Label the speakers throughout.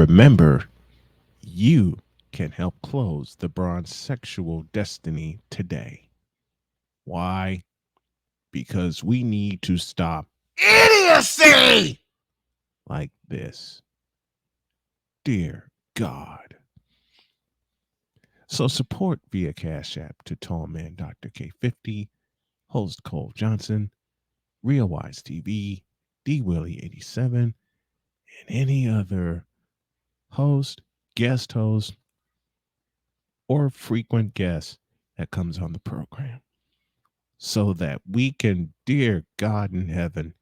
Speaker 1: remember, you can help close the Bronsexual destiny today. Why? Because we need to stop idiocy like this. Dear God. So support via Cash App to Tallman Dr. K50, host Cole Johnson, Real Wise TV, D Willie 87, and any other host, guest host, or frequent guest that comes on the program so that we can, dear God in heaven,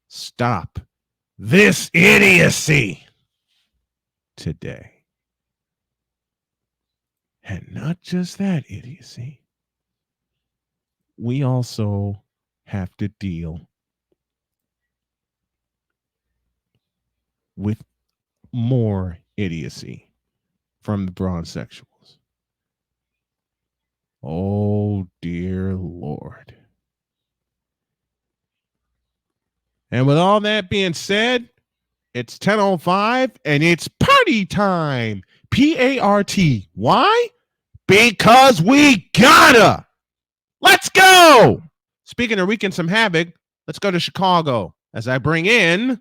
Speaker 1: stop this idiocy today. And not just that idiocy, we also have to deal with more idiocy from the Bronsexuals. Oh, dear Lord. And with all that being said, it's 10:05 and it's party time. PART. Why? Because we gotta. Let's go. Speaking of wreaking some havoc, let's go to Chicago as I bring in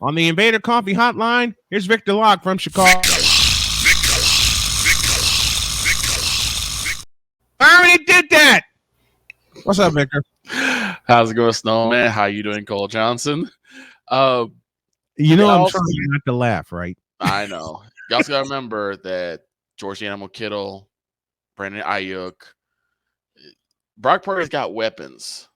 Speaker 1: on the Invader Coffee Hotline. Here's Victor Locke from Chicago. I already did that. What's up, Victor?
Speaker 2: How's it going, Snowman? How you doing, Cole Johnson?
Speaker 1: I'm trying not to laugh, right?
Speaker 2: I know. You also got to remember that George Animal Kittle, Brandon Ayuk, Brock Purdy's got weapons.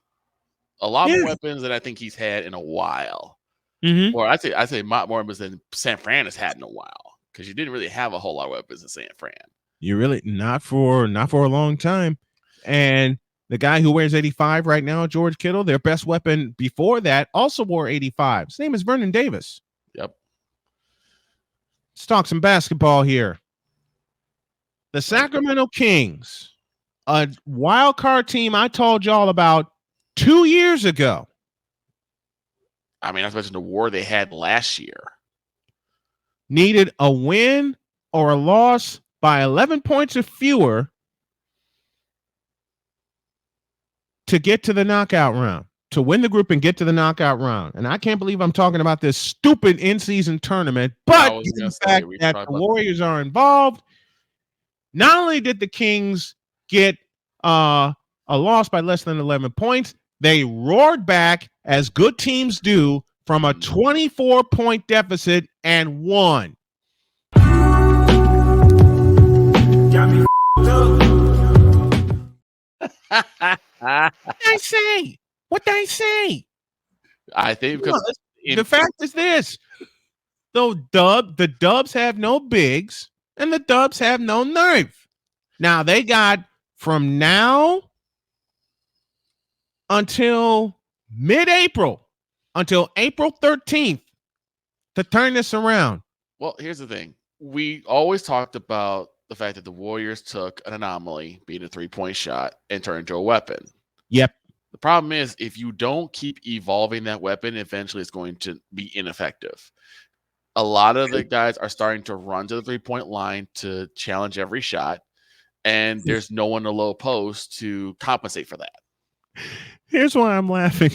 Speaker 2: A lot more weapons than I think he's had in a while.
Speaker 1: Mm-hmm.
Speaker 2: Or I'd say a lot more weapons than San Fran has had in a while, because you didn't really have a whole lot of weapons in San Fran.
Speaker 1: You really not for a long time. And the guy who wears 85 right now, George Kittle, their best weapon before that, also wore 85. His name is Vernon Davis.
Speaker 2: Yep.
Speaker 1: Let's talk some basketball here. The Sacramento Kings, a wild card team I told y'all about 2 years ago.
Speaker 2: I mean, I mentioned the war they had last year.
Speaker 1: Needed a win or a loss by 11 points or fewer to get to the knockout round, to win the group and get to the knockout round. And I can't believe I'm talking about this stupid in-season tournament, but the fact that the Warriors are involved, not only did the Kings get a loss by less than 11 points, they roared back as good teams do from a 24-point deficit and won. What did I say?
Speaker 2: I think because
Speaker 1: the fact is this: the Dubs have no bigs and the Dubs have no nerve. Now they got from now until mid-April, until April 13th, to turn this around.
Speaker 2: Well, here's the thing: we always talked about the fact that the Warriors took an anomaly, being a 3-point shot, and turned into a weapon.
Speaker 1: Yep.
Speaker 2: The problem is, if you don't keep evolving that weapon, eventually it's going to be ineffective. A lot of the guys are starting to run to the 3-point line to challenge every shot, and there's no one in the low post to compensate for that.
Speaker 1: Here's why I'm laughing.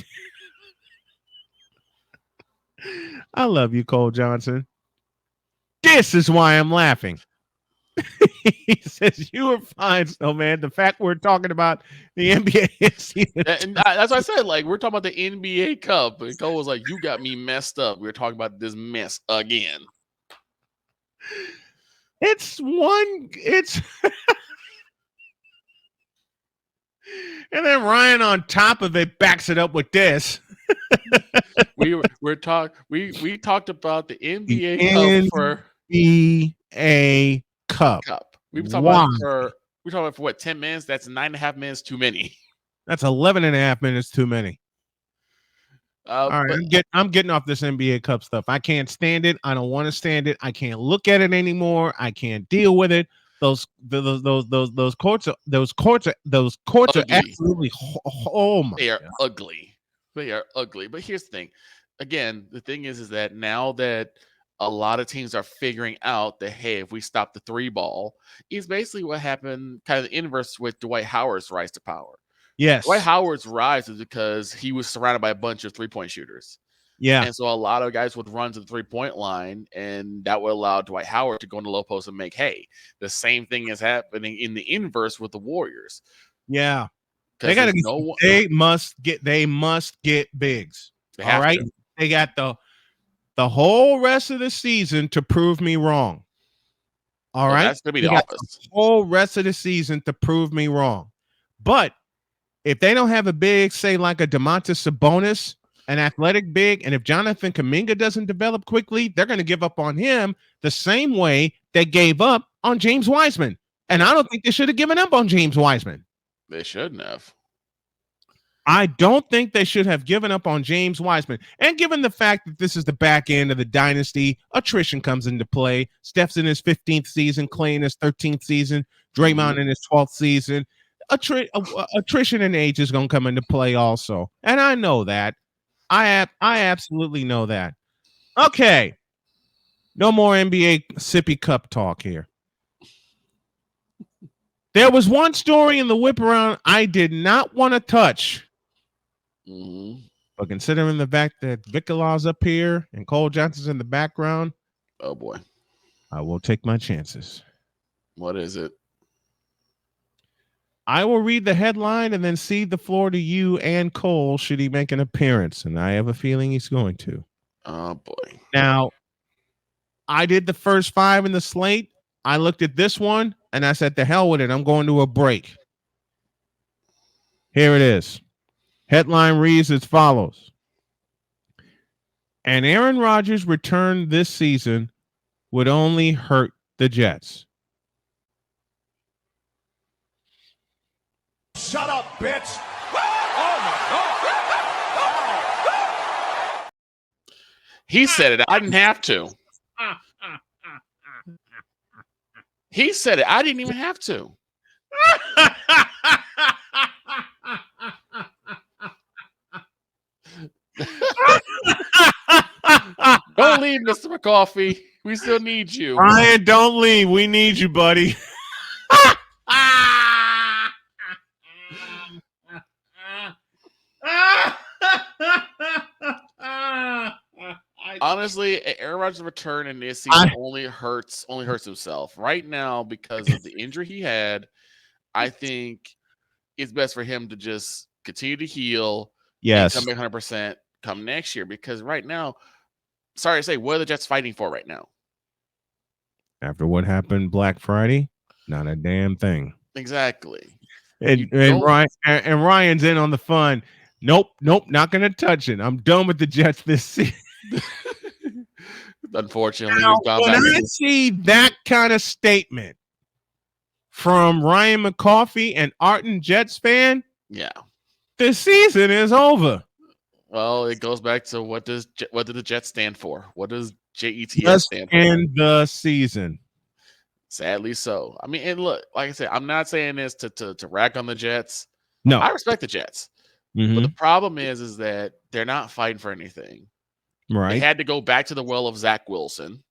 Speaker 1: I love you, Cole Johnson. This is why I'm laughing. He says, you were fine, Snowman. The fact we're talking about the NBA season.
Speaker 2: And that's what I said. Like, we're talking about the NBA Cup. And Cole was like, you got me messed up. We were talking about this mess again.
Speaker 1: It's and then Ryan on top of it backs it up with this.
Speaker 2: we talked about the NBA Cup for
Speaker 1: NBA Cup.
Speaker 2: We were talking about for what, 10 minutes? That's 9.5 minutes too many.
Speaker 1: That's 11.5 minutes too many. All right, I'm getting off this NBA Cup stuff. I can't stand it. I don't want to stand it. I can't look at it anymore. I can't deal with it. those courts are
Speaker 2: Ugly.
Speaker 1: absolutely. Oh my
Speaker 2: They are
Speaker 1: God.
Speaker 2: ugly. They are ugly. But here's the thing. Again, the thing is that now that a lot of teams are figuring out that, hey, if we stop the three ball, is basically what happened, kind of the inverse with Dwight Howard's rise to power. Dwight
Speaker 1: Yes.
Speaker 2: Howard's rise is because he was surrounded by a bunch of 3-point shooters.
Speaker 1: Yeah.
Speaker 2: And so a lot of guys would run to the 3-point line, and that would allow Dwight Howard to go in the low post and make hay. The same thing is happening in the inverse with the Warriors.
Speaker 1: Yeah. They
Speaker 2: Because
Speaker 1: got to
Speaker 2: there's
Speaker 1: get.
Speaker 2: no one.
Speaker 1: They must get bigs.
Speaker 2: They
Speaker 1: All
Speaker 2: have
Speaker 1: right.
Speaker 2: to.
Speaker 1: They got the whole rest of the season to prove me wrong. All right.
Speaker 2: That's going to be
Speaker 1: They
Speaker 2: the
Speaker 1: got
Speaker 2: office.
Speaker 1: the whole rest of the season to prove me wrong. But if they don't have a big, say like a DeMontis Sabonis, an athletic big, and if Jonathan Kuminga doesn't develop quickly, they're going to give up on him the same way they gave up on James Wiseman. And I don't think they should have given up on James Wiseman.
Speaker 2: They shouldn't have.
Speaker 1: I don't think they should have given up on James Wiseman. And given the fact that this is the back end of the dynasty, attrition comes into play. Steph's in his 15th season, Clay in his 13th season, Draymond in his 12th season. Attrition and age is going to come into play also. And I know that. I absolutely know that. Okay. No more NBA sippy cup talk here. There was one story in the whip around I did not want to touch. But considering the fact that Vicolaw's up here and Cole Johnson's in the background,
Speaker 2: oh boy,
Speaker 1: I will take my chances.
Speaker 2: What is it?
Speaker 1: I will read the headline and then cede the floor to you and Cole should he make an appearance, and I have a feeling he's going to.
Speaker 2: Oh boy.
Speaker 1: Now, I did the first 5 in the slate. I looked at this one and I said, the hell with it. I'm going to a break. Here it is. Headline reads as follows. And Aaron Rodgers' return this season would only hurt the Jets.
Speaker 3: Shut up, bitch. Oh my God.
Speaker 2: He said it. I didn't have to. He said it. I didn't even have to. Don't leave, Mr. McCoffey. We still need you.
Speaker 1: Ryan, don't leave. We need you, buddy.
Speaker 2: Honestly, Aaron Rodgers' return in this season only hurts himself. Right now, because of the injury he had, I think it's best for him to just continue to heal.
Speaker 1: Yes.
Speaker 2: And come back 100% come next year. Because right now, sorry to say, what are the Jets fighting for right now?
Speaker 1: After what happened Black Friday, not a damn thing.
Speaker 2: Exactly.
Speaker 1: And Ryan's in on the fun. Nope, not going to touch it. I'm done with the Jets this season.
Speaker 2: Unfortunately,
Speaker 1: now, when I see that kind of statement from Ryan McCoffey, an ardent Jets fan,
Speaker 2: yeah,
Speaker 1: the season is over.
Speaker 2: Well, it goes back to what did the Jets stand for? What does JETS stand for?
Speaker 1: End the season.
Speaker 2: Sadly so. I mean, and look, like I said, I'm not saying this to rack on the Jets.
Speaker 1: No,
Speaker 2: I respect the Jets. But the problem is that they're not fighting for anything.
Speaker 1: Right.
Speaker 2: They had to go back to the well of Zach Wilson.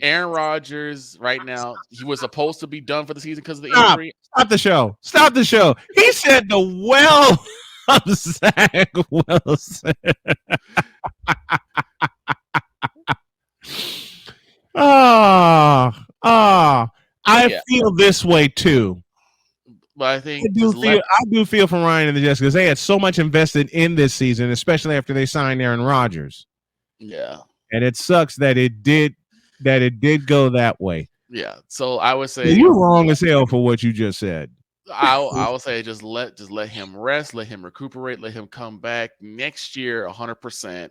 Speaker 2: Aaron Rodgers, right now, he was supposed to be done for the season because of the injury.
Speaker 1: Stop the show. Stop the show. He said the well of Zach Wilson. I feel this way too.
Speaker 2: But I think
Speaker 1: I do feel for Ryan and the Jets because they had so much invested in this season, especially after they signed Aaron Rodgers.
Speaker 2: Yeah.
Speaker 1: And it sucks that it did go that way.
Speaker 2: Yeah. So I would say
Speaker 1: you're wrong as hell for what you just said.
Speaker 2: I would say just let him rest, let him recuperate, let him come back next year 100%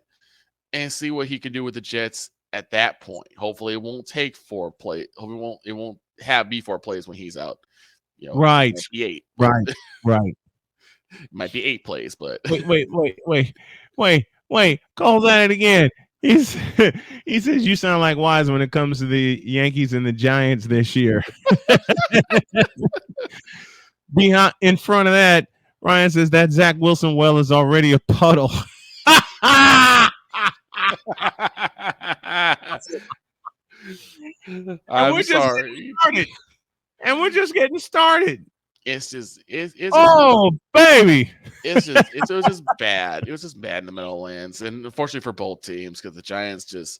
Speaker 2: and see what he can do with the Jets at that point. Hopefully it won't take 4 plays. Hopefully it won't be 4 plays when he's out. You know,
Speaker 1: right.
Speaker 2: It might be 8.
Speaker 1: Right.
Speaker 2: It might be 8 plays, but
Speaker 1: wait. Call that again. He's, he says you sound like Wise when it comes to the Yankees and the Giants this year. Behind, in front of that, Ryan says that Zach Wilson well is already a puddle.
Speaker 2: I'm sorry.
Speaker 1: And we're just getting started.
Speaker 2: It's just
Speaker 1: oh baby.
Speaker 2: It was just bad. It was just bad in the Meadowlands, and unfortunately for both teams, because the Giants just,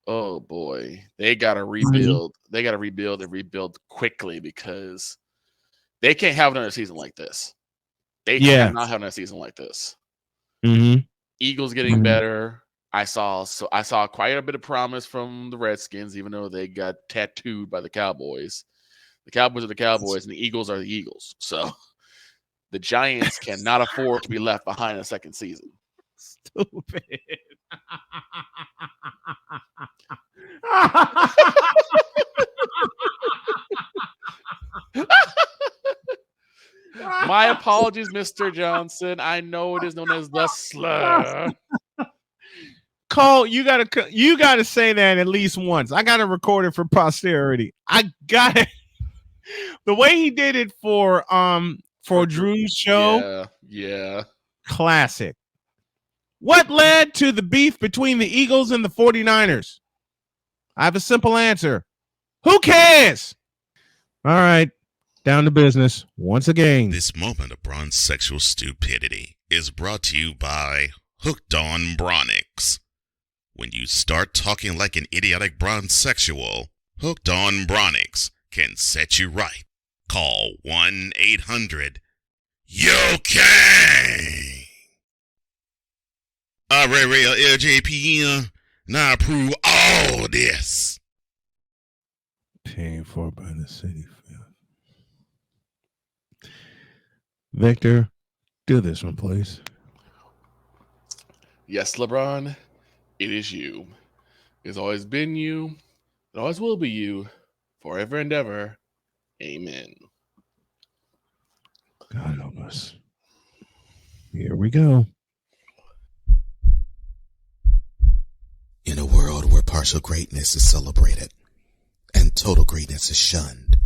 Speaker 2: oh boy, they got to rebuild. They got to rebuild and rebuild quickly because they can't have another season like this. They cannot have another season like this.
Speaker 1: Mm-hmm.
Speaker 2: Eagles getting better. I saw quite a bit of promise from the Redskins, even though they got tattooed by the Cowboys. The Cowboys are the Cowboys, and the Eagles are the Eagles. So the Giants cannot afford to be left behind a second season.
Speaker 1: Stupid.
Speaker 2: My apologies, Mr. Johnson. I know it is known as the slur.
Speaker 1: Cole, you gotta say that at least once. I gotta record it for posterity. I got it. The way he did it for Drew's show.
Speaker 2: Yeah.
Speaker 1: Classic. What led to the beef between the Eagles and the 49ers? I have a simple answer. Who cares? All right. Down to business once again.
Speaker 4: This moment of Bronsexual stupidity is brought to you by Hooked on Bronix. When you start talking like an idiotic Bronsexual, Hooked on Bronix can set you right. Call 1-800-YOKAY. Real LJPM, now approve all this.
Speaker 1: Paid for by the city. Victor, do this one, please.
Speaker 2: Yes, LeBron, it is you. It's always been you. It always will be you. Forever and ever. Amen.
Speaker 1: God help us. Here we go.
Speaker 4: In a world where partial greatness is celebrated and total greatness is shunned,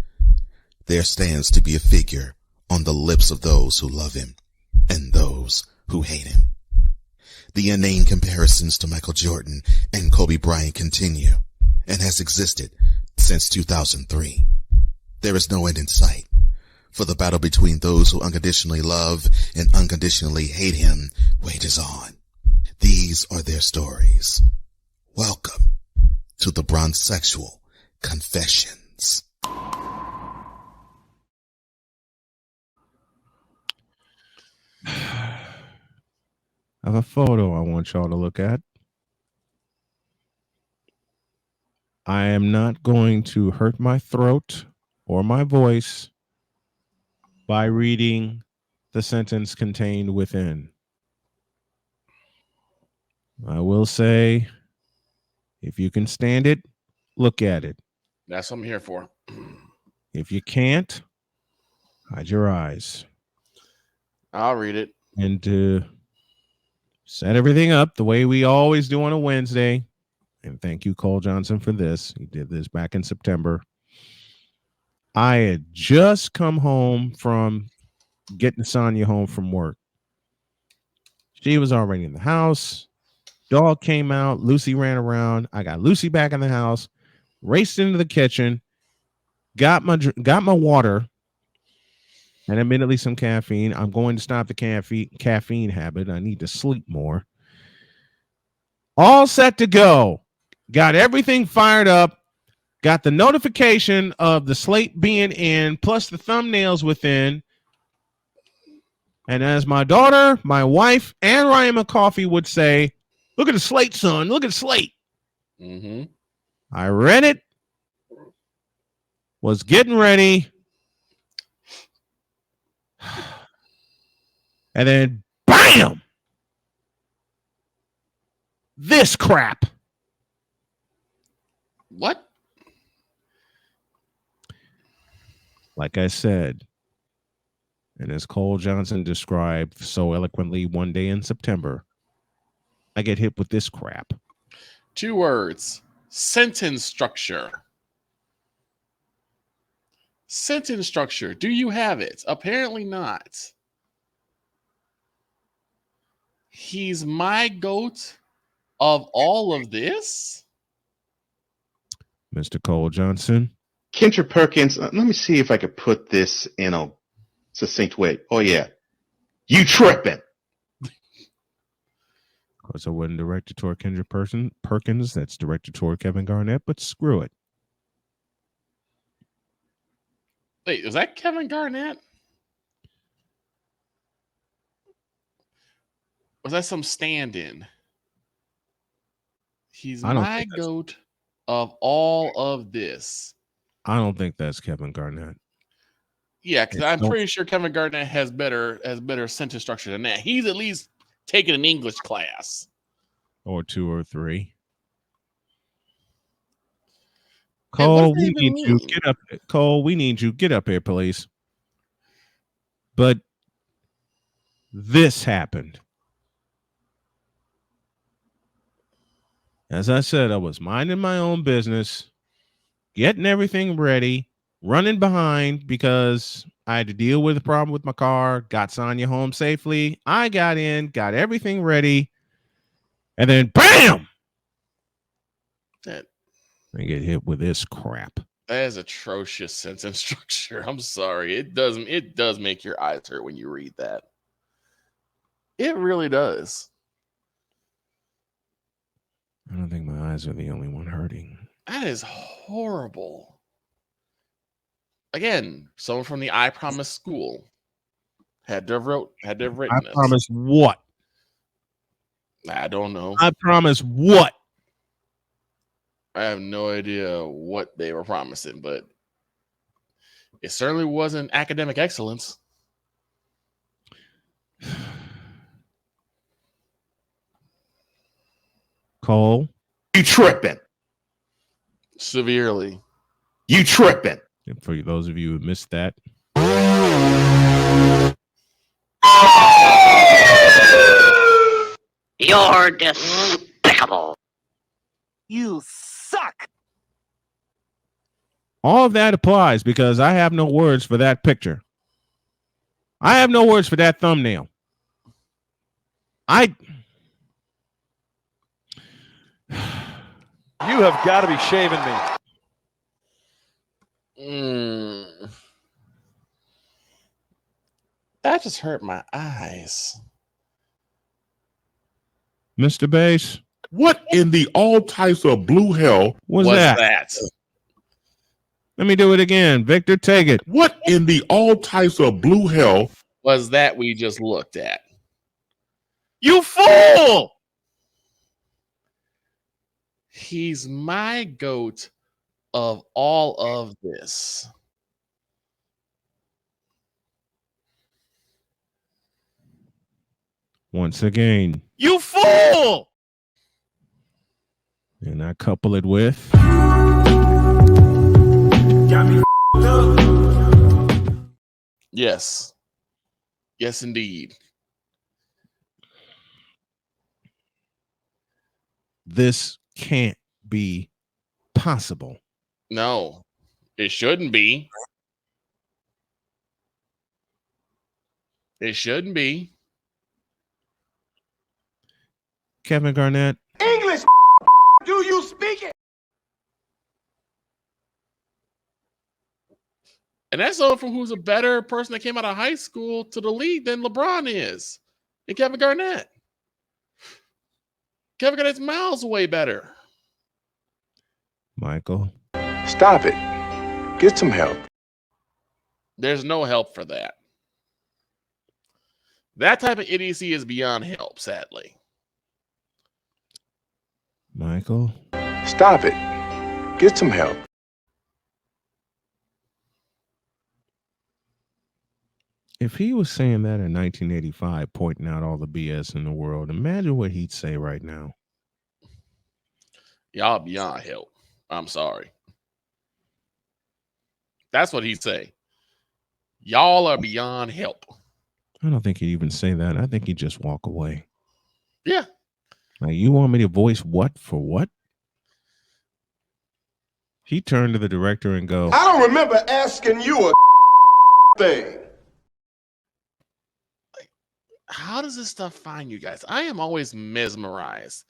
Speaker 4: there stands to be a figure on the lips of those who love him and those who hate him. The inane comparisons to Michael Jordan and Kobe Bryant continue and has existed since 2003. There is no end in sight, for the battle between those who unconditionally love and unconditionally hate him wages on. These are their stories. Welcome to the Bronsexual Confessions.
Speaker 1: I have a photo I want y'all to look at. I am not going to hurt my throat or my voice by reading the sentence contained within. I will say, if you can stand it, look at it.
Speaker 2: That's what I'm here for.
Speaker 1: If you can't, hide your eyes.
Speaker 2: I'll read it.
Speaker 1: And to set everything up the way we always do on a Wednesday, and thank you, Cole Johnson, for this. He did this back in September. I had just come home from getting Sonya home from work. She was already in the house. Dog came out. Lucy ran around. I got Lucy back in the house, raced into the kitchen, got my water, and admittedly some caffeine. I'm going to stop the caffeine habit. I need to sleep more. All set to go. Got everything fired up. Got the notification of the slate being in, plus the thumbnails within. And as my daughter, my wife, and Ryan McCoffey would say, look at the slate, son. Look at the slate.
Speaker 2: Mm-hmm.
Speaker 1: I read it. Was getting ready. And then, bam! This crap.
Speaker 2: What?
Speaker 1: Like I said, and as Cole Johnson described so eloquently one day in September, I get hit with this crap.
Speaker 2: 2 words. Sentence structure. Sentence structure. Do you have it? Apparently not. He's my goat of all of this?
Speaker 1: Mr. Cole Johnson.
Speaker 5: Kendra Perkins, let me see if I could put this in a succinct way. Oh, yeah. You tripping.
Speaker 1: Of course, I wasn't directed toward Kendra Perkins. That's directed toward Kevin Garnett, but screw it.
Speaker 2: Wait, is that Kevin Garnett? Was that some stand-in? He's my goat of all of this.
Speaker 1: I don't think that's Kevin Garnett.
Speaker 2: Yeah, because I'm pretty sure Kevin Garnett has better sentence structure than that. He's at least taken an English class.
Speaker 1: Or 2 or 3.
Speaker 2: Hey, what
Speaker 1: Cole,
Speaker 2: does that
Speaker 1: we
Speaker 2: even
Speaker 1: need you.
Speaker 2: mean?
Speaker 1: Get up. Cole, we need you. Get up here, please. But this happened. As I said, I was minding my own business, getting everything ready, running behind because I had to deal with a problem with my car, got Sonya home safely. I got in, got everything ready, and then BAM!
Speaker 2: That
Speaker 1: I get hit with this crap.
Speaker 2: That is atrocious sentence structure. I'm sorry. It does make your eyes hurt when you read that. It really does.
Speaker 1: I don't think my eyes are the only one hurting.
Speaker 2: That is horrible. Again, someone from the I Promise school had to have written
Speaker 1: I
Speaker 2: this.
Speaker 1: promise what?
Speaker 2: I don't know.
Speaker 1: I promise what?
Speaker 2: I have no idea what they were promising, but it certainly wasn't academic excellence.
Speaker 1: Cole,
Speaker 5: You tripping.
Speaker 2: Severely.
Speaker 5: You tripping.
Speaker 1: and for those of you who missed that,
Speaker 6: You're despicable.
Speaker 3: You suck.
Speaker 1: all of that applies because I have no words for that picture. I have no words for that thumbnail.
Speaker 3: You have got to be shaving me.
Speaker 2: That just hurt my eyes.
Speaker 1: Mr. Bass,
Speaker 7: What in the all types of blue hell?
Speaker 1: what's
Speaker 2: What's
Speaker 1: that?
Speaker 2: that?
Speaker 1: Let me do it again. Victor, take it.
Speaker 7: What in the all types of blue hell?
Speaker 2: Was that we just looked at?
Speaker 1: You fool!
Speaker 2: He's my goat of all of this.
Speaker 1: Once again,
Speaker 3: You fool!
Speaker 1: and I couple it with
Speaker 2: Yes. Yes, indeed.
Speaker 1: this can't be possible.
Speaker 2: No, it shouldn't be. It shouldn't be.
Speaker 1: Kevin Garnett,
Speaker 3: English, do you speak it?
Speaker 2: And that's someone from who's a better person that came out of high school to the league than LeBron is. And Kevin Garnett. Kevin Garnett's miles way better.
Speaker 1: Michael,
Speaker 8: Stop it. Get some help.
Speaker 2: There's no help for that. That type of idiocy is beyond help, sadly.
Speaker 1: Michael,
Speaker 8: Stop it. Get some help.
Speaker 1: if he was saying that in 1985, pointing out all the BS in the world, imagine what he'd say right now.
Speaker 2: Y'all beyond help. I'm sorry. That's what he'd say. Y'all are beyond help.
Speaker 1: I don't think he'd even say that. I think he'd just walk away.
Speaker 2: Yeah.
Speaker 1: Like, you want me to voice what for what? He turned to the director and go,
Speaker 3: I don't remember asking you a thing.
Speaker 2: How does this stuff find you guys? I am always mesmerized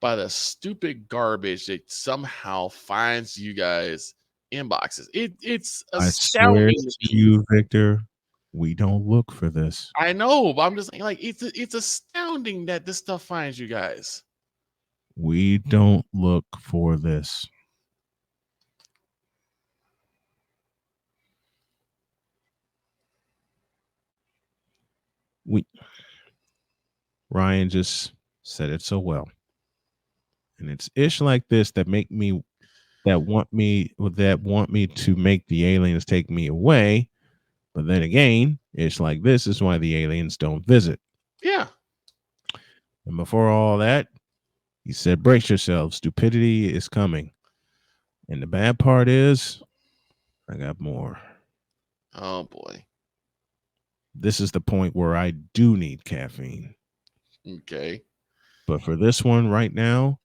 Speaker 2: by the stupid garbage that somehow finds you guys inboxes. It's
Speaker 1: I swear
Speaker 2: astounding.
Speaker 1: to you, Victor, we don't look for this.
Speaker 2: I know, but I'm just saying, like, it's astounding that this stuff finds you guys.
Speaker 1: We don't look for this. Ryan just said it so well. And it's ish like this that want me to make the aliens take me away. But then again, it's like this is why the aliens don't visit.
Speaker 2: Yeah.
Speaker 1: And before all that, he said, brace yourselves, stupidity is coming. And the bad part is, I got more.
Speaker 2: Oh boy.
Speaker 1: This is the point where I do need caffeine.
Speaker 2: Okay.
Speaker 1: But for this one right now,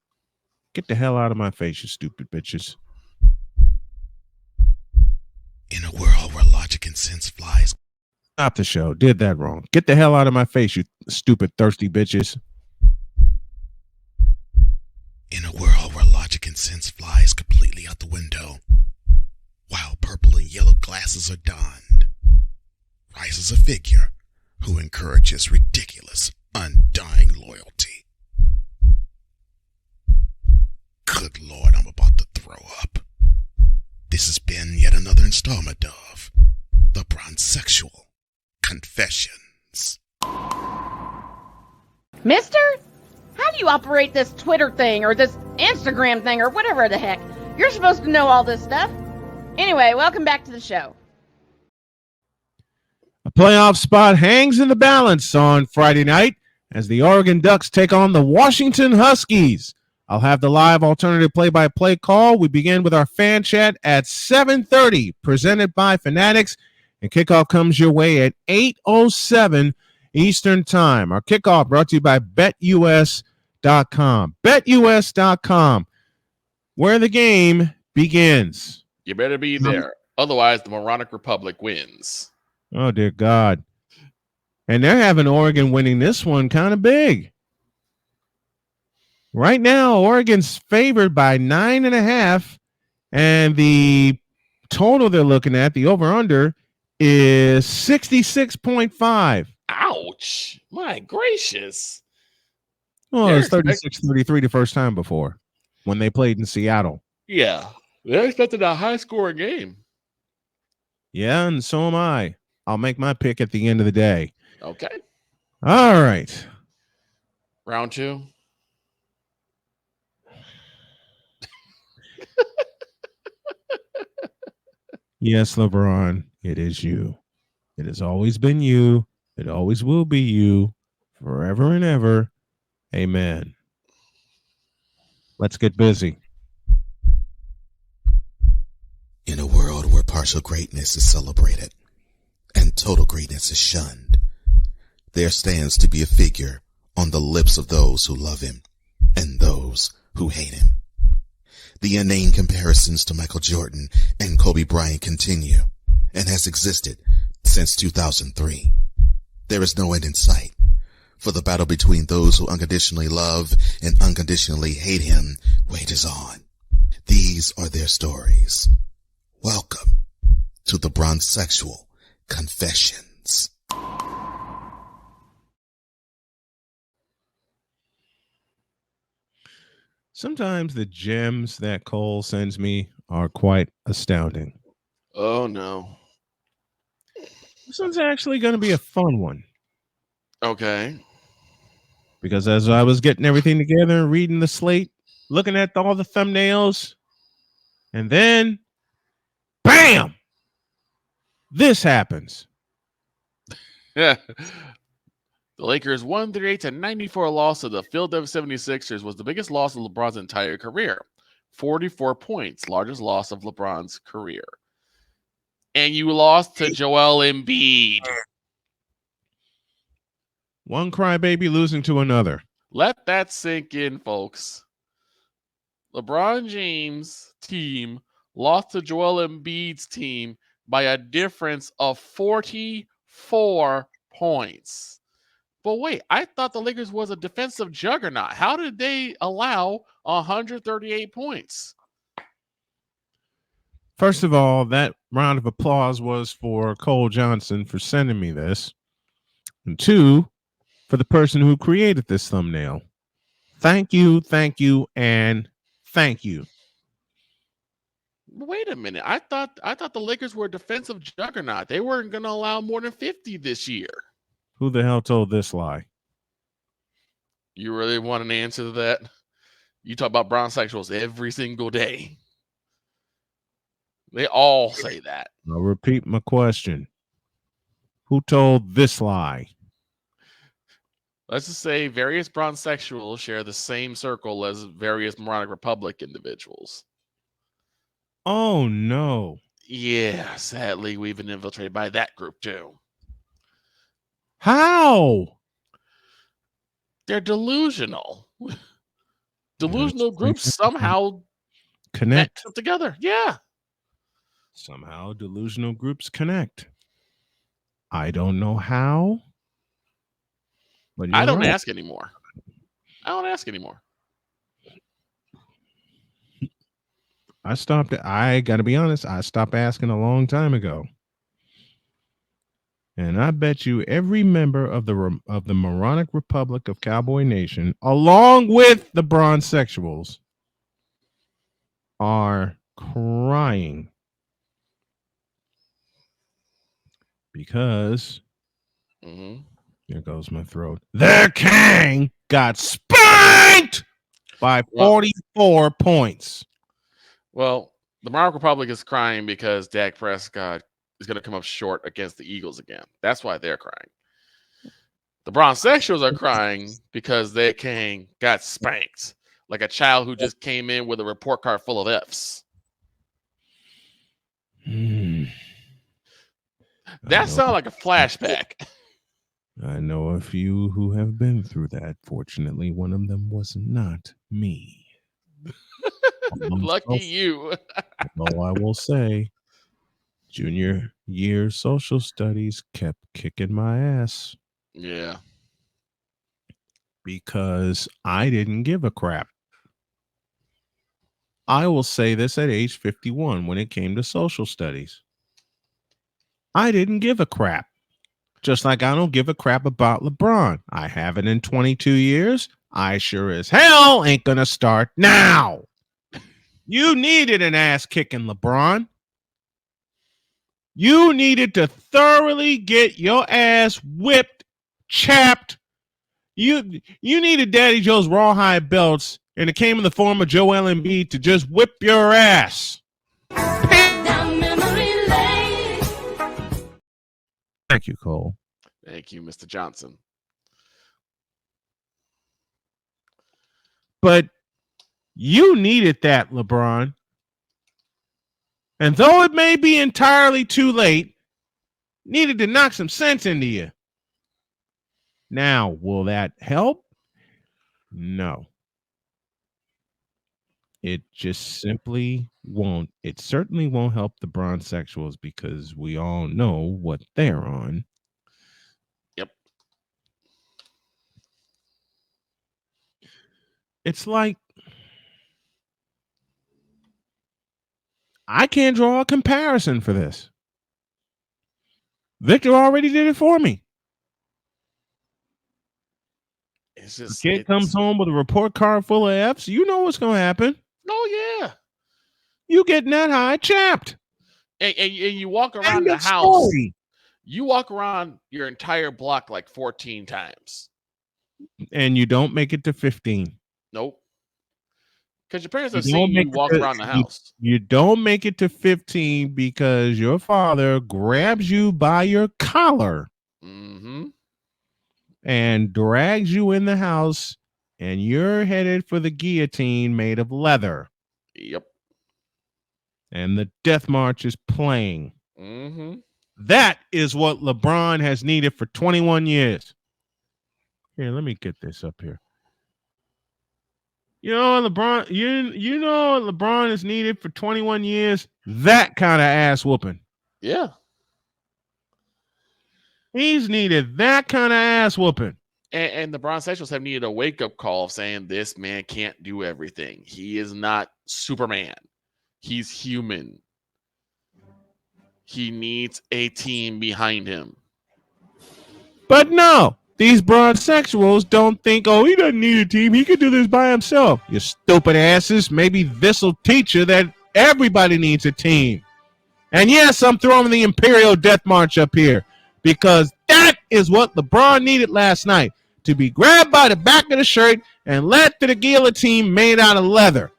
Speaker 1: get the hell out of my face, you stupid bitches.
Speaker 4: In a world where logic and sense flies.
Speaker 1: Stop the show. Did that wrong. Get the hell out of my face, you stupid, thirsty bitches.
Speaker 4: In a world where logic and sense flies completely out the window, while purple and yellow glasses are donned, rises a figure who encourages ridiculous, undying loyalty. Good Lord, I'm about to throw up. This has been yet another installment of the Bronsexual Confessions.
Speaker 6: Mister? How do you operate this Twitter thing or this Instagram thing or whatever the heck? You're supposed to know all this stuff. Anyway, welcome back to the show.
Speaker 1: A playoff spot hangs in the balance on Friday night as the Oregon Ducks take on the Washington Huskies. I'll have the live alternative play-by-play call. We begin with our fan chat at 7:30, presented by Fanatics, and kickoff comes your way at 8:07 Eastern Time. Our kickoff brought to you by BetUS.com. BetUS.com, where the game begins.
Speaker 2: You better be there. Otherwise, the Moronic Republic wins.
Speaker 1: Oh, dear God. And they're having Oregon winning this one kind of big. Right now, Oregon's favored by 9.5, and the total they're looking at, the over-under, is 66.5.
Speaker 2: Ouch. My gracious.
Speaker 1: Well, it was 36-33 the first time before when they played in Seattle.
Speaker 2: Yeah. They're expecting a high-scoring game.
Speaker 1: Yeah, and so am I. I'll make my pick at the end of the day.
Speaker 2: Okay.
Speaker 1: All right.
Speaker 2: Round two.
Speaker 1: Yes, LeBron, it is you. It has always been you. It always will be you forever and ever. Amen. Let's get busy.
Speaker 4: In a world where partial greatness is celebrated and total greatness is shunned, there stands to be a figure on the lips of those who love him and those who hate him. The inane comparisons to Michael Jordan and Kobe Bryant continue and has existed since 2003. There is no end in sight, for the battle between those who unconditionally love and unconditionally hate him wages on. These are their stories. Welcome to the Bronsexual Confessions.
Speaker 1: Sometimes the gems that Cole sends me are quite astounding.
Speaker 2: Oh, no.
Speaker 1: This one's actually going to be a fun one.
Speaker 2: Okay.
Speaker 1: Because as I was getting everything together and reading the slate, looking at all the thumbnails, and then, bam! This happens.
Speaker 2: Yeah. The Lakers' 138-94 loss to the Philadelphia 76ers was the biggest loss of LeBron's entire career. 44 points, largest loss of LeBron's career. And you lost to Joel Embiid.
Speaker 1: One crybaby losing to another.
Speaker 2: Let that sink in, folks. LeBron James' team lost to Joel Embiid's team by a difference of 44 points. But wait, I thought the Lakers was a defensive juggernaut. How did they allow 138 points?
Speaker 1: First of all, that round of applause was for Cole Johnson for sending me this. And two, for the person who created this thumbnail. Thank you, and thank you.
Speaker 2: Wait a minute. I thought the Lakers were a defensive juggernaut. They weren't going to allow more than 50 this year.
Speaker 1: Who the hell told this lie?
Speaker 2: You really want an answer to that? You talk about Bronsexuals every single day. They all say that.
Speaker 1: I'll repeat my question. Who told this lie?
Speaker 2: Let's just say various Bronsexuals share the same circle as various Moronic Republic individuals.
Speaker 1: Oh, no.
Speaker 2: Yeah, sadly, we've been infiltrated by that group too.
Speaker 1: How?
Speaker 2: They're delusional. Delusional groups somehow
Speaker 1: connect
Speaker 2: together. Yeah.
Speaker 1: Somehow delusional groups connect. I don't know how. But
Speaker 2: I don't
Speaker 1: right.
Speaker 2: ask anymore.
Speaker 1: I got to be honest, I stopped asking a long time ago. And I bet you every member of the Moronic Republic of Cowboy Nation, along with the Bronsexuals, are crying because here goes my throat. Their king got spanked by 44 points.
Speaker 2: Well, the Moronic Republic is crying because Dak Prescott is going to come up short against the Eagles again. That's why they're crying. The Bronsexuals are crying because their king got spanked like a child who just came in with a report card full of Fs. That sounds like a flashback.
Speaker 1: I know a few who have been through that. Fortunately, one of them was not me.
Speaker 2: Lucky you.
Speaker 1: Although I will say, junior year social studies kept kicking my ass.
Speaker 2: Yeah.
Speaker 1: Because I didn't give a crap. I will say this at age 51 when it came to social studies. I didn't give a crap. Just like I don't give a crap about LeBron. I haven't in 22 years. I sure as hell ain't gonna start now. You needed an ass kicking, LeBron. You needed to thoroughly get your ass whipped, chapped. You needed Daddy Joe's rawhide belts, and it came in the form of Joel Embiid to just whip your ass. Thank you, Cole.
Speaker 2: Thank you, Mr. Johnson.
Speaker 1: But you needed that, LeBron. And though it may be entirely too late, needed to knock some sense into you. Now, will that help? No. It just simply won't. It certainly won't help the Bronsexuals because we all know what they're on.
Speaker 2: Yep.
Speaker 1: It's like I can't draw a comparison for this. Victor already did it for me.
Speaker 2: It's just,
Speaker 1: the kid comes home with a report card full of Fs. You know what's going to happen.
Speaker 2: Oh, yeah.
Speaker 1: You getting that high chapped.
Speaker 2: And you walk around the house. You walk around your entire block like 14 times.
Speaker 1: And you don't make it to 15.
Speaker 2: Nope. Because your parents are seeing you walk around the house.
Speaker 1: You don't make it to 15 because your father grabs you by your collar and drags you in the house, and you're headed for the guillotine made of leather.
Speaker 2: Yep.
Speaker 1: And the death march is playing. That is what LeBron has needed for 21 years. Here, let me get this up here. You know LeBron. You know what LeBron is needed for 21 years. That kind of ass whooping.
Speaker 2: Yeah.
Speaker 1: He's needed that kind of ass whooping.
Speaker 2: And the Bronsexuals have needed a wake-up call saying this man can't do everything. He is not Superman. He's human. He needs a team behind him.
Speaker 1: But no, these Bronsexuals don't think, oh, he doesn't need a team. He could do this by himself. You stupid asses. Maybe this will teach you that everybody needs a team. And yes, I'm throwing the Imperial Death March up here because that is what LeBron needed last night, to be grabbed by the back of the shirt and led to the guillotine made out of leather.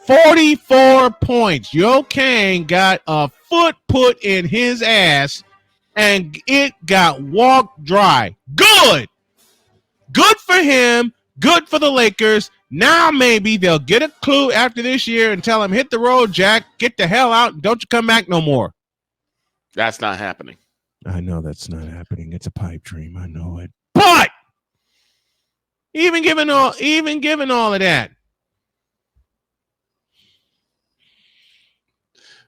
Speaker 1: 44 points. Yo Kane got a foot put in his ass and it got walked dry. Good. Good for him. Good for the Lakers. Now maybe they'll get a clue after this year and tell him, hit the road, Jack. Get the hell out and don't you come back no more.
Speaker 2: That's not happening.
Speaker 1: I know that's not happening. It's a pipe dream. I know it. But even given all of that,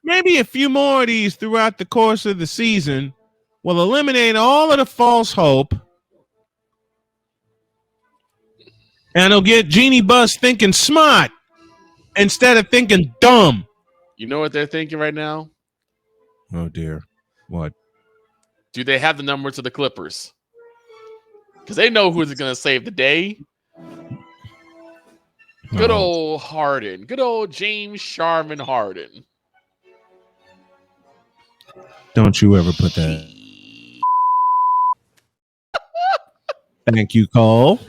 Speaker 1: maybe a few more of these throughout the course of the season will eliminate all of the false hope. And it'll get Jeannie Buss thinking smart instead of thinking dumb.
Speaker 2: You know what they're thinking right now?
Speaker 1: Oh, dear. What?
Speaker 2: Do they have the number to the Clippers? Because they know who's going to save the day. Good old Harden. Good old James Sharman Harden.
Speaker 1: Don't you ever put that. Thank you, Cole.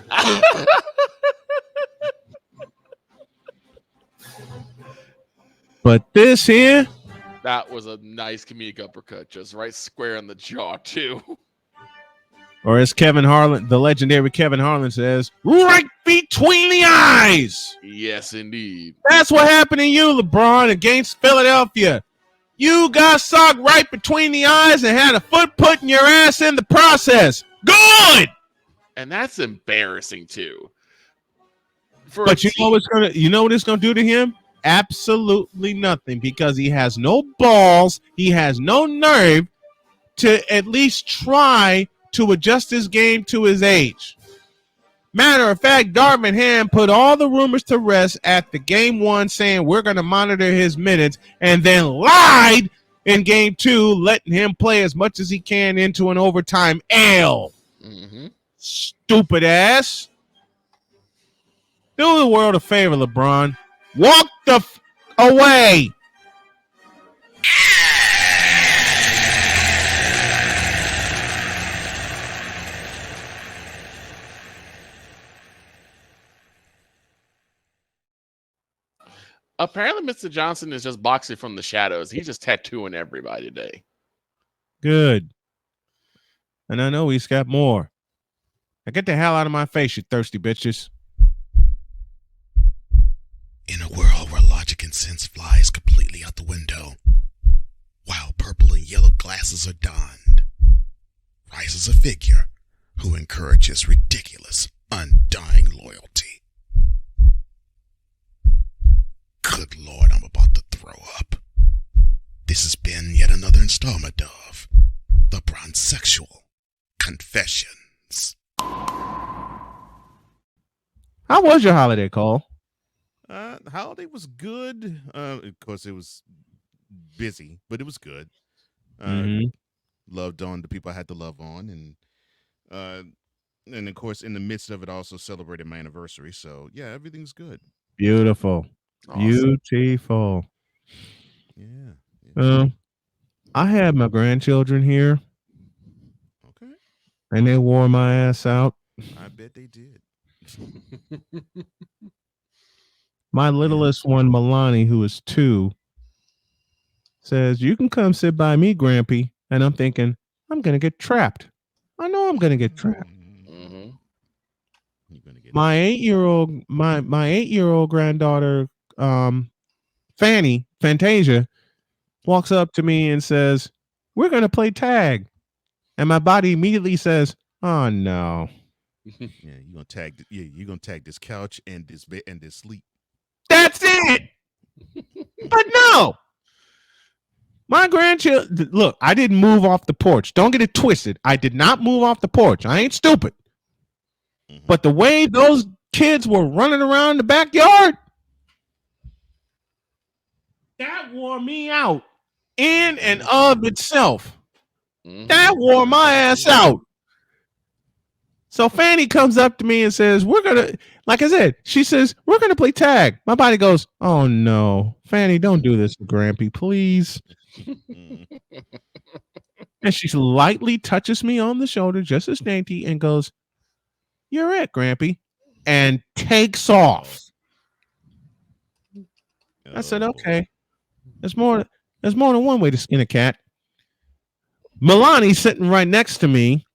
Speaker 1: But this here,
Speaker 2: That was a nice comedic uppercut, just right square in the jaw, too.
Speaker 1: or as Kevin Harlan, the legendary Kevin Harlan says, right between the eyes.
Speaker 2: Yes, indeed.
Speaker 1: That's what happened to you, LeBron, against Philadelphia. You got socked right between the eyes and had a foot put in your ass in the process. Good.
Speaker 2: And that's embarrassing, too.
Speaker 1: But you know what it's gonna do to him? Absolutely nothing, because he has no balls, he has no nerve to at least try to adjust his game to his age. Matter of fact, Darvin Ham put all the rumors to rest at the game one, saying we're going to monitor his minutes, and then lied in game two, letting him play as much as he can into an overtime L.
Speaker 2: Mm-hmm.
Speaker 1: Stupid ass. Do the world a favor, LeBron. Walk the away.
Speaker 2: Apparently, Mr. Johnson is just boxing from the shadows. He's just tattooing everybody today.
Speaker 1: Good. And I know he's got more. Now get the hell out of my face, you thirsty bitches.
Speaker 4: In a world where logic and sense flies completely out the window, while purple and yellow glasses are donned, rises a figure who encourages ridiculous, undying loyalty. Good Lord, I'm about to throw up. This has been yet another installment of the Bronsexual Confessions.
Speaker 1: How was your holiday, Cole?
Speaker 9: The holiday was good. Of course, it was busy, but it was good. Loved on the people I had to love on, and of course, in the midst of it, I also celebrated my anniversary. So yeah, everything's good.
Speaker 1: Beautiful.
Speaker 2: Awesome.
Speaker 1: Beautiful.
Speaker 9: Yeah.
Speaker 1: I had my grandchildren here,
Speaker 9: Okay.
Speaker 1: and they wore my ass out.
Speaker 9: I bet they did.
Speaker 1: My littlest one, Milani, who is 2, says, you can come sit by me, Grampy. And I'm thinking, I'm going to get trapped. I know I'm going to get trapped.
Speaker 2: Mm-hmm.
Speaker 9: You're gonna get
Speaker 1: My 8-year-old, my 8-year-old granddaughter, Fantasia, walks up to me and says, we're going to play tag. And my body immediately says, oh, no.
Speaker 9: Yeah, you're gonna tag this couch and this bed and this sleep.
Speaker 1: That's it. But no. My grandchildren, look, I didn't move off the porch. Don't get it twisted. I did not move off the porch. I ain't stupid.
Speaker 9: Mhm.
Speaker 1: But the way those kids were running around the backyard, that wore me out in and of itself. That wore my ass out. So Fanny comes up to me and says, we're going to, like I said, she says, we're going to play tag. My body goes, oh no, Fanny, don't do this to Grampy, please. And she lightly touches me on the shoulder, just as dainty, and goes, you're it, Grampy, and takes off. I said, okay. There's more than one way to skin a cat. Milani's sitting right next to me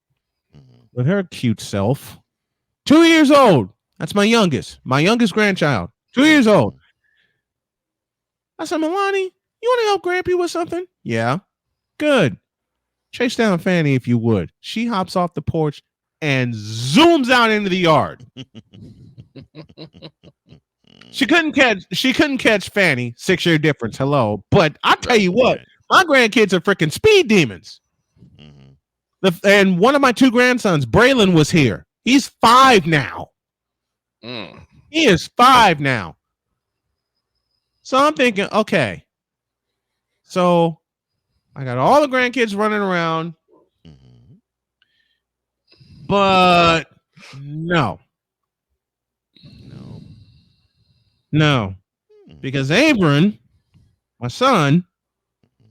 Speaker 1: with her cute self. 2 years old. That's my youngest grandchild. 2 years old. I said, Milani, you want to help Grampy with something? Yeah. Good. Chase down Fanny if you would. She hops off the porch and zooms out into the yard. She couldn't catch Fanny. 6-year difference. Hello. But I tell you what, my grandkids are freaking speed demons. And one of my 2 grandsons, Braylon, was here. He's 5 now. He is 5 now. So I'm thinking, okay. So I got all the grandkids running around. But no. Because Abram, my son,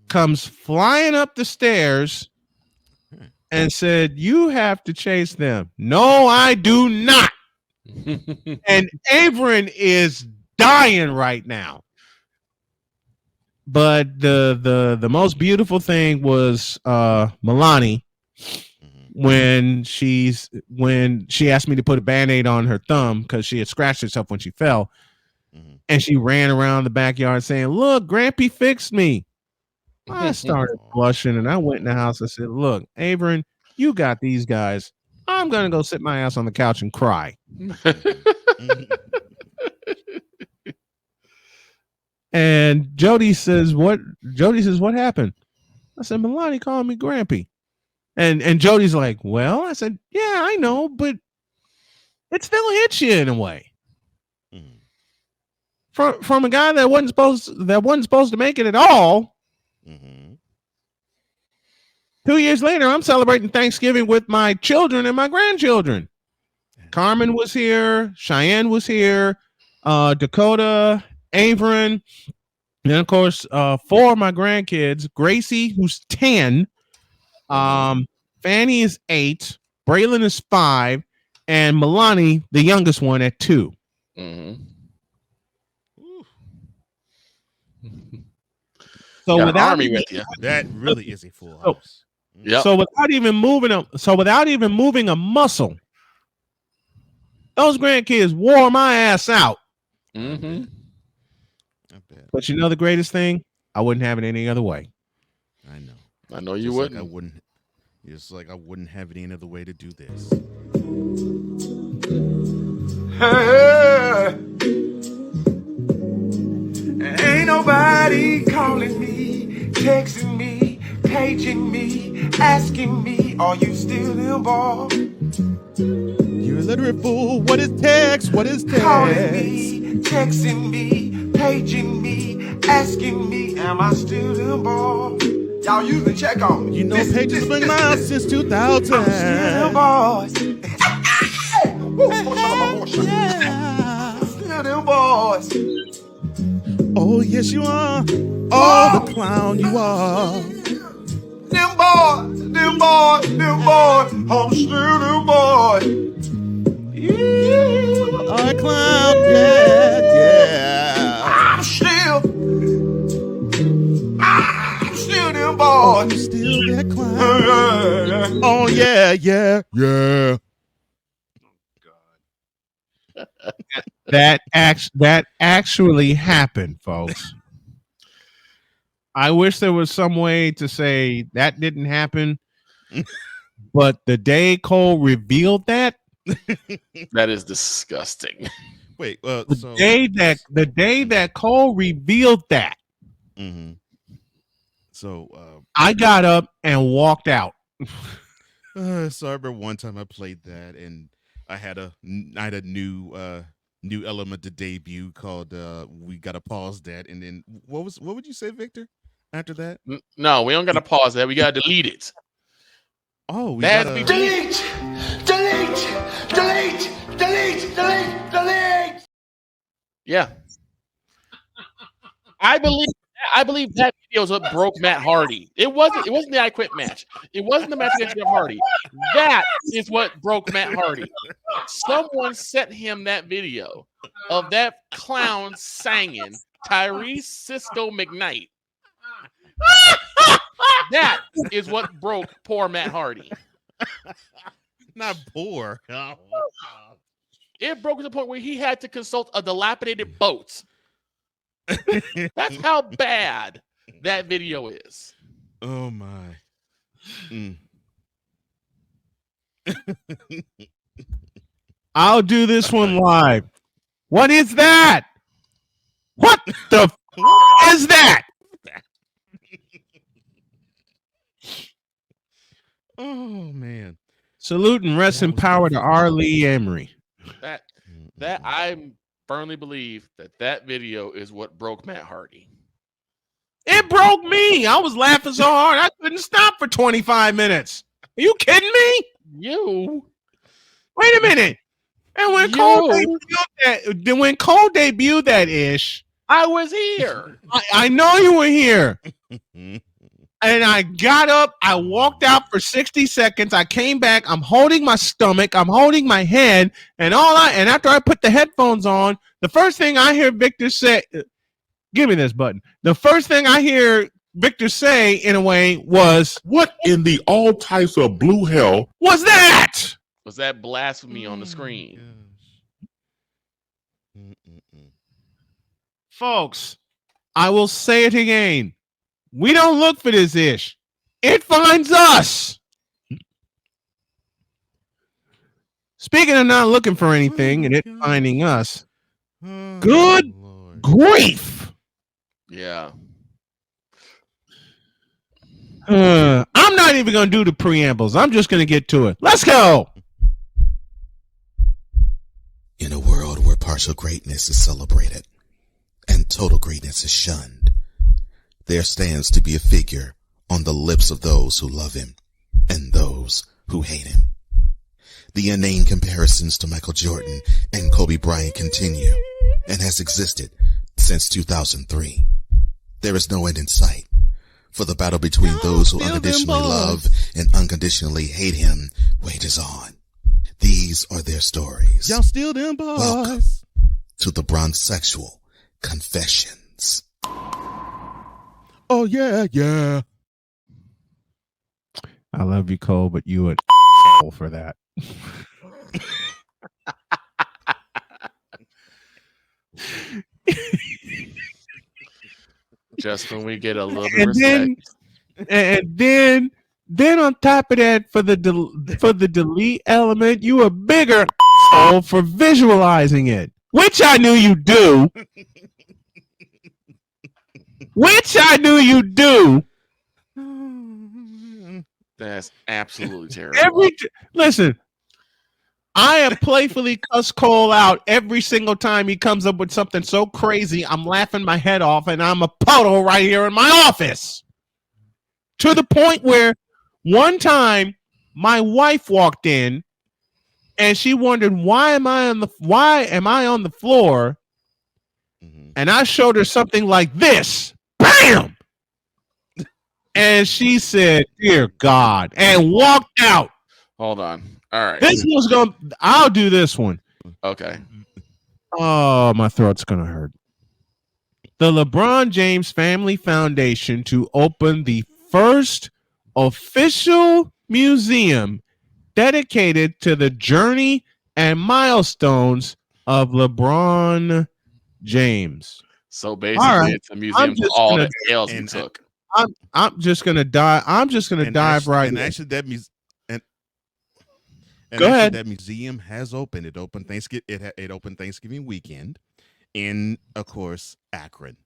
Speaker 1: comes flying up the stairs and said, you have to chase them. No, I do not. And Abram is dying right now. But the most beautiful thing was Milani when she asked me to put a Band-Aid on her thumb because she had scratched herself when she fell. And she ran around the backyard saying, look, Grampy fixed me. I started blushing and I went in the house. I said, look, Abram, you got these guys. I'm going to go sit my ass on the couch and cry. And Jody says, what happened? I said, Milani called me Grampy. And Jody's like, well, I said, yeah, I know, but it still hits you in a way. From a guy that wasn't supposed to make it at all. 2 years later, I'm celebrating Thanksgiving with my children and my grandchildren. Carmen was here, Cheyenne was here, Dakota, Avron, and of course, 4 of my grandkids, Gracie, who's 10, Fanny is 8, Braylon is 5, and Milani, the youngest one, at 2. So without
Speaker 2: army with you,
Speaker 9: that really is a full house.
Speaker 1: So without even moving a muscle, those grandkids wore my ass out. But you know the greatest thing? I wouldn't have it any other way.
Speaker 9: I know.
Speaker 2: I know you
Speaker 9: Just
Speaker 2: wouldn't.
Speaker 9: Like I wouldn't. It's like I wouldn't have it any other way to do this.
Speaker 3: Ain't nobody calling me, texting me, paging me, asking me, are you still involved?
Speaker 9: You're a literate fool. What is text? What is text?
Speaker 3: Calling me, texting me, paging me, asking me, am I still involved? Y'all usually check on me.
Speaker 9: You know, pages have been around since 2000.
Speaker 3: I'm still involved. Still them boys.
Speaker 9: Oh, yes, you are. Oh, the clown you are.
Speaker 3: Them boys. I'm still them boys.
Speaker 9: You are a clown. Yeah.
Speaker 3: I'm still them boys.
Speaker 9: I'm still that clown. Oh, yeah.
Speaker 1: That actually happened, folks. I wish there was some way to say that didn't happen, but the day Cole revealed that,
Speaker 2: That is disgusting.
Speaker 9: Wait,
Speaker 1: The day that Cole revealed that,
Speaker 9: mm-hmm. So
Speaker 1: I got up and walked out.
Speaker 9: So I remember one time I played that, and I had a new element to debut called "We Gotta Pause That," and then what would you say, Victor? After that,
Speaker 2: No, we don't gotta pause that. We gotta delete it.
Speaker 9: Oh, we
Speaker 2: That
Speaker 9: gotta
Speaker 3: Delete!
Speaker 2: Yeah. I believe that video is what broke Matt Hardy. It wasn't the I Quit match. It wasn't the match against Jeff Hardy. That is what broke Matt Hardy. Someone sent him that video of that clown singing Tyrese Cisco McKnight. That is what broke poor Matt Hardy.
Speaker 9: not poor. Oh,
Speaker 2: It broke to the point where he had to consult a dilapidated boat. That's how bad that video is.
Speaker 9: Oh my.
Speaker 1: I'll do this one live. What is that? What the is that?
Speaker 9: Oh man.
Speaker 1: Salute and rest in power to R. Lee Emery.
Speaker 2: That I firmly believe that video is what broke Matt Hardy.
Speaker 1: It broke me. I was laughing so hard I couldn't stop for 25 minutes. Are you kidding me?
Speaker 2: You.
Speaker 1: Wait a minute. And when Cole debuted that ish,
Speaker 2: I was here.
Speaker 1: I know you were here. And I got up, I walked out for 60 seconds. I came back, I'm holding my stomach, I'm holding my head, and after I put the headphones on, the first thing I hear Victor say, give me this button. The first thing I hear Victor say, in a way, was,
Speaker 7: "What in the all types of blue hell
Speaker 1: was that?"
Speaker 2: Was that blasphemy on the screen?
Speaker 1: Folks, I will say it again. We don't look for this ish. It finds us. Speaking of not looking for anything and it finding us, good grief.
Speaker 2: Yeah.
Speaker 1: I'm not even going to do the preambles. I'm just going to get to it. Let's go.
Speaker 4: In a world where partial greatness is celebrated and total greatness is shunned, there stands to be a figure on the lips of those who love him and those who hate him. The inane comparisons to Michael Jordan and Kobe Bryant continue and has existed since 2003. There is no end in sight, for the battle between those who unconditionally love and unconditionally hate him wages on. These are their stories.
Speaker 9: Y'all still them boys.
Speaker 4: Welcome to the Bronsexual Confessions.
Speaker 9: Oh yeah, yeah.
Speaker 1: I love you, Cole, but you would for that.
Speaker 2: Just when we get a little bit of respect.
Speaker 1: Then on top of that, for the delete element, you a bigger for visualizing it, which I knew you do.
Speaker 2: That's absolutely terrible.
Speaker 1: Listen, I have playfully cussed Cole out every single time he comes up with something so crazy. I'm laughing my head off, and I'm a puddle right here in my office. To the point where one time my wife walked in, and she wondered why am I on the floor, and I showed her something like this. Bam! And she said, "Dear God," and walked out.
Speaker 2: Hold on. All right.
Speaker 1: I'll do this one.
Speaker 2: Okay.
Speaker 1: Oh, my throat's going to hurt. The LeBron James Family Foundation to open the first official museum dedicated to the journey and milestones of LeBron James.
Speaker 2: So basically, it's a museum for all the L's he took.
Speaker 1: I'm just gonna die. I'm just gonna dive right in.
Speaker 9: Actually, that means And
Speaker 1: Go
Speaker 9: actually,
Speaker 1: ahead.
Speaker 9: that museum has opened. It opened Thanksgiving. It opened Thanksgiving weekend, in, of course, Akron.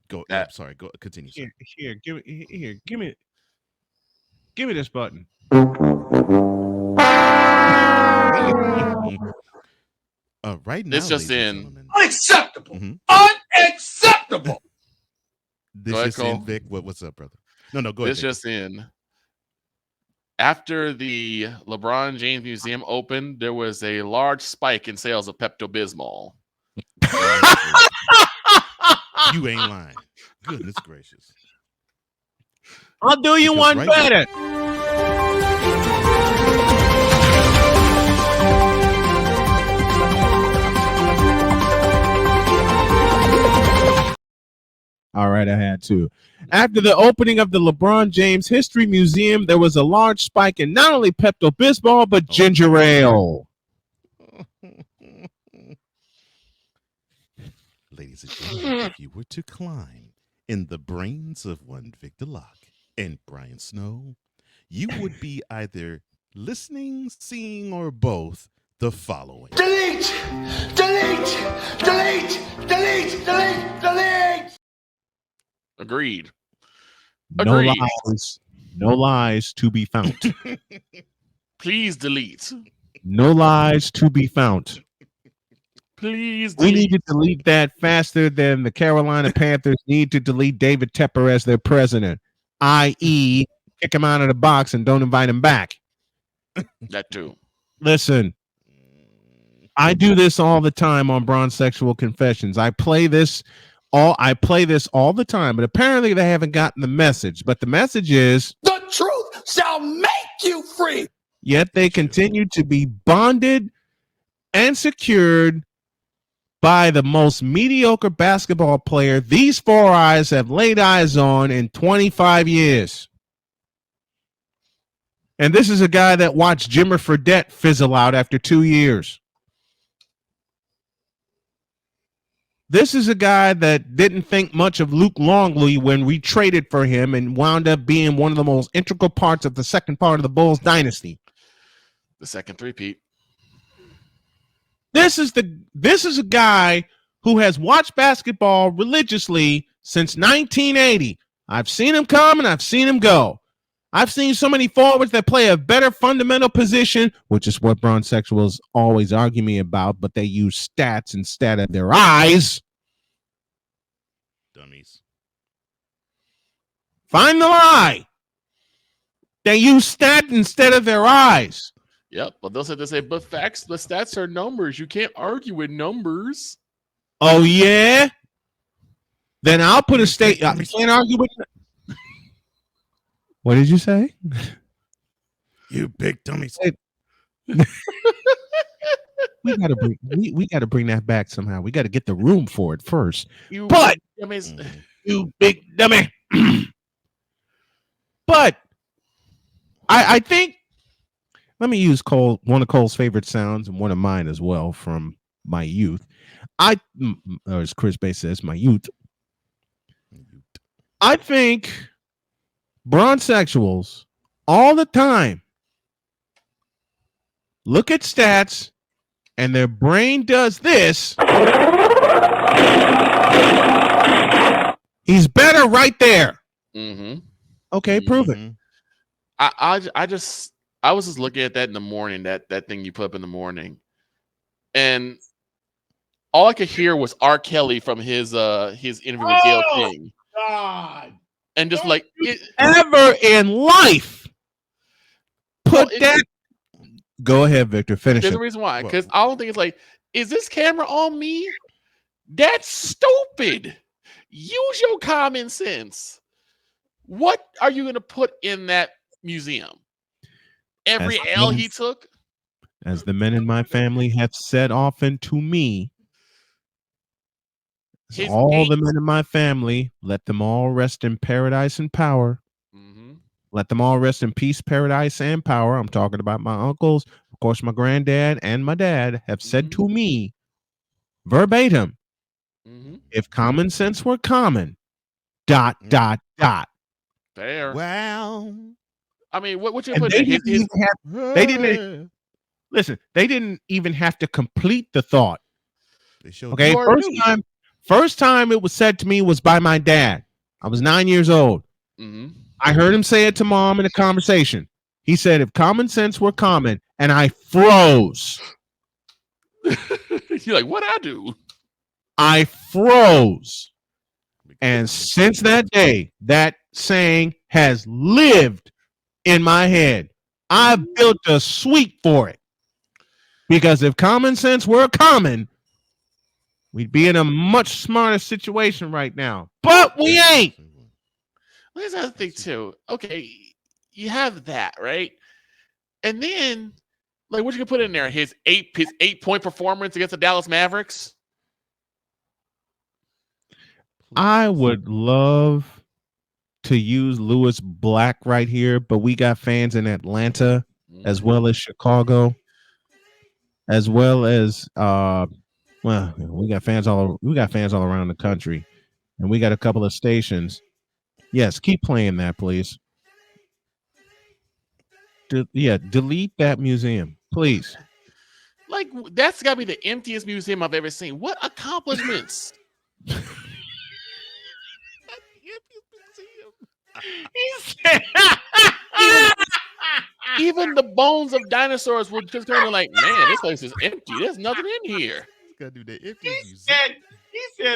Speaker 9: Go.
Speaker 2: That-
Speaker 9: Sorry. Go. Continue. Sir.
Speaker 1: Here, give me this button.
Speaker 9: Right now,
Speaker 2: It's just
Speaker 9: ladies and
Speaker 2: in.
Speaker 9: gentlemen.
Speaker 3: Unacceptable.
Speaker 9: Mhm.
Speaker 3: Unacceptable.
Speaker 9: This
Speaker 2: Go ahead,
Speaker 9: just in,
Speaker 2: Cole.
Speaker 9: Vic. What's up, brother? No, go ahead.
Speaker 2: It's
Speaker 9: Vic.
Speaker 2: just in. After the LeBron James Museum opened, there was a large spike in sales of Pepto-Bismol.
Speaker 9: You ain't lying. Goodness gracious.
Speaker 1: I'll do you
Speaker 9: Because
Speaker 1: one
Speaker 9: right
Speaker 1: better. All right, I had to. After the opening of the LeBron James History Museum, there was a large spike in not only Pepto-Bismol, but ginger ale.
Speaker 9: Ladies and gentlemen, if you were to climb in the brains of one Victor Locke and Brian Snow, you would be either listening, seeing, or both the following.
Speaker 3: Delete. Delete. Delete. Delete. Delete. Delete.
Speaker 2: Agreed.
Speaker 1: No
Speaker 2: Agreed.
Speaker 1: lies. No lies to be found.
Speaker 2: Please delete.
Speaker 1: No lies to be found.
Speaker 2: Please
Speaker 1: We
Speaker 2: delete.
Speaker 1: need to delete that faster than the Carolina Panthers need to delete David Tepper as their president, i.e., kick him out of the box and don't invite him back.
Speaker 2: That too.
Speaker 1: Listen, I do this all the time on Bronsexual Confessions. I play this all the time, but apparently they haven't gotten the message. But the message is,
Speaker 3: The truth shall make you free.
Speaker 1: yet they continue to be bonded and secured by the most mediocre basketball player these four eyes have laid eyes on in 25 years. And this is a guy that watched Jimmer Fredette fizzle out after 2 years. This is a guy that didn't think much of Luke Longley when we traded for him and wound up being one of the most integral parts of the second part of the Bulls dynasty.
Speaker 2: The second three-peat.
Speaker 1: This is a guy who has watched basketball religiously since 1980. I've seen him come and I've seen him go. I've seen so many forwards that play a better fundamental position, which is what Bronsexuals always argue me about, but they use stats instead of their eyes.
Speaker 9: Dummies.
Speaker 1: Find the lie. They use stats instead of their eyes.
Speaker 2: Yep, but they'll say, but facts, the stats are numbers. You can't argue with numbers.
Speaker 1: Oh, yeah? Then I'll put a state. I can't argue with. What did you say?
Speaker 9: You big dummies.
Speaker 1: We gotta bring that back somehow. We gotta get the room for it first.
Speaker 2: You
Speaker 1: But
Speaker 2: dummies.
Speaker 1: you big dummy. But I think, let me use one of Cole's favorite sounds and one of mine as well from my youth. Or as Chris Bay says, my youth. I think Bronsexuals all the time look at stats and their brain does this. He's better right there.
Speaker 2: Mm-hmm.
Speaker 1: Okay, prove it.
Speaker 2: I was just looking at that in the morning, that thing you put up in the morning, and all I could hear was R. Kelly from his interview with Gayle King.
Speaker 3: God.
Speaker 2: And just like it,
Speaker 1: Ever in life put that. Go ahead, Victor. Finish
Speaker 2: there's
Speaker 1: it.
Speaker 2: a reason why. Because I don't think it's like, is this camera on me? That's stupid. Use your common sense. What are you going to put in that museum? Every L he took?
Speaker 1: As the men in my family have said often to me, all the men in my family, let them all rest in paradise and power.
Speaker 2: Mm-hmm.
Speaker 1: Let them all rest in peace, paradise, and power. I'm talking about my uncles, of course, my granddad and my dad have said to me verbatim, if common sense were common, ...
Speaker 2: Fair.
Speaker 9: Well,
Speaker 2: I mean, what you
Speaker 1: And
Speaker 2: put
Speaker 1: they
Speaker 2: in
Speaker 1: didn't even have, they didn't listen. They didn't even have to complete the thought.
Speaker 9: They showed
Speaker 1: Okay, first time it was said to me was by my dad. I was 9 years old.
Speaker 2: Mm-hmm.
Speaker 1: I heard him say it to mom in a conversation. He said, "If common sense were common," and I froze.
Speaker 2: You're like, what I do?
Speaker 1: I froze. And since that day, that saying has lived in my head. I've built a suite for it. Because if common sense were common, we'd be in a much smarter situation right now. But we ain't.
Speaker 2: There's another thing too. Okay, you have that, right? And then, like, what you can put in there? His 8-point performance against the Dallas Mavericks.
Speaker 1: I would love to use Lewis Black right here, but we got fans in Atlanta as well as Chicago, as well as well, we got fans all around the country, and we got a couple of stations. Yes, keep playing that, please. Delete that museum, please.
Speaker 2: Like, that's got to be the emptiest museum I've ever seen. What accomplishments? even the bones of dinosaurs were just kind of like, man, this place is empty. There's nothing in here.
Speaker 9: Gotta do the empty
Speaker 3: He said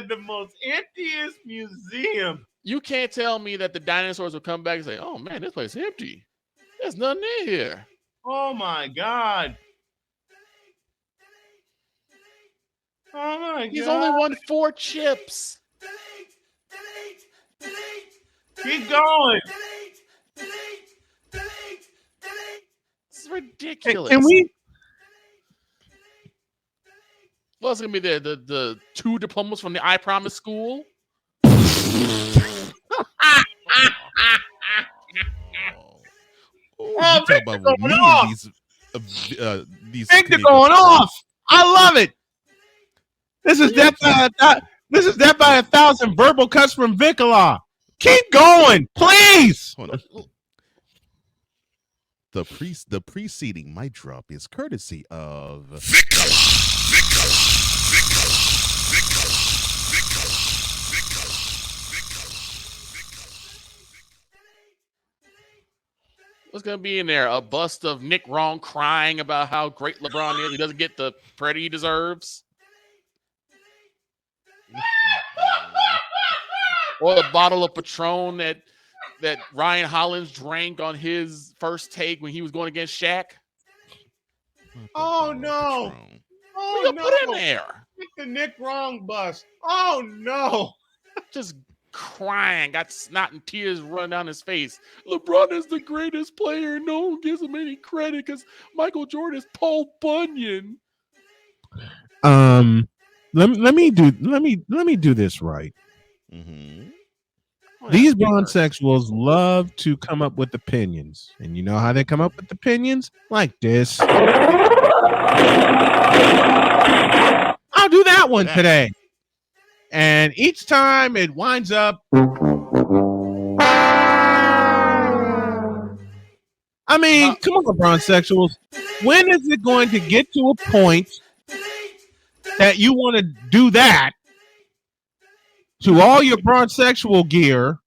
Speaker 3: the most emptiest museum.
Speaker 2: You can't tell me that the dinosaurs will come back and say, oh man, this place is empty. There's nothing in here.
Speaker 3: Oh my God. Oh my God.
Speaker 2: He's only won 4 chips.
Speaker 3: Keep going.
Speaker 2: It's ridiculous.
Speaker 1: And we
Speaker 2: What's gonna be there? The 2 diplomas from the I Promise school?
Speaker 9: Oh, talk about with me and these
Speaker 1: Victor going off. I love it. This is death by 1,000 verbal cuts from Vicola. Keep going, please.
Speaker 9: Hold on. The preceding mic drop is courtesy of
Speaker 4: Vicola.
Speaker 2: What's gonna be in there? A bust of Nick Wrong crying about how great LeBron is. He doesn't get the credit he deserves. Or a bottle of Patron that Ryan Hollins drank on his first take when he was going against Shaq.
Speaker 3: Oh no.
Speaker 2: What you put in there?
Speaker 3: Get the Nick Wrong bus. Oh no.
Speaker 2: Just crying, got snot and tears running down his face. LeBron is the greatest player. No one gives him any credit because Michael Jordan is Paul Bunyan.
Speaker 1: Let me do this right.
Speaker 9: Mm-hmm.
Speaker 1: These Bronsexuals love to come up with opinions, and you know how they come up with opinions like this. I'll do that one today. And each time it winds up. I mean, come on, Bronsexuals. When is it going to get to a point that you want to do that to all your Bronsexual gear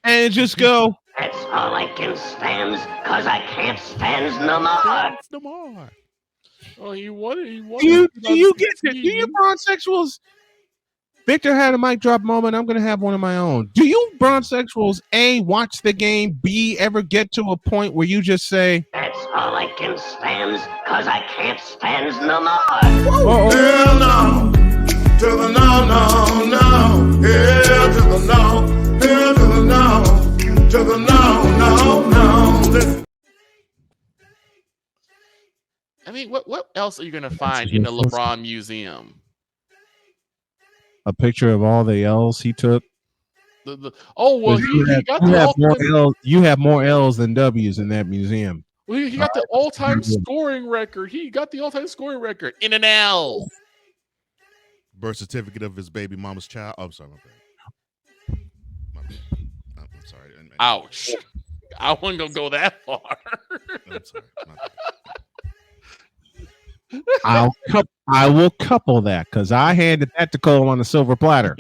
Speaker 1: and just go?
Speaker 10: That's all I can stand, cause I can't stand no more.
Speaker 2: Oh, he wanted.
Speaker 1: Do you get it? Do you Bronsexuals? Victor had a mic drop moment. I'm gonna have one of my own. Do you Bronsexuals A, watch the game, B, ever get to a point where you just say,
Speaker 10: that's all I can stand, cause I can't stand no more.
Speaker 3: Hell no. To the no, no, no. Hell to the no. Hell to the no. To the no, no, no.
Speaker 2: I mean, what else are you going to find in the LeBron Museum?
Speaker 1: a picture of all the L's he took?
Speaker 2: Oh, well,
Speaker 1: you have more L's than W's in that museum.
Speaker 2: Well, he got the all-time scoring record. He got the all-time scoring record in an L.
Speaker 9: Birth certificate of his baby mama's child. Oh, I'm sorry, my bad. sorry.
Speaker 2: Ouch. I wasn't gonna go that far.
Speaker 9: I'm sorry. My bad.
Speaker 1: I will couple that because I handed that to Cole on a silver platter.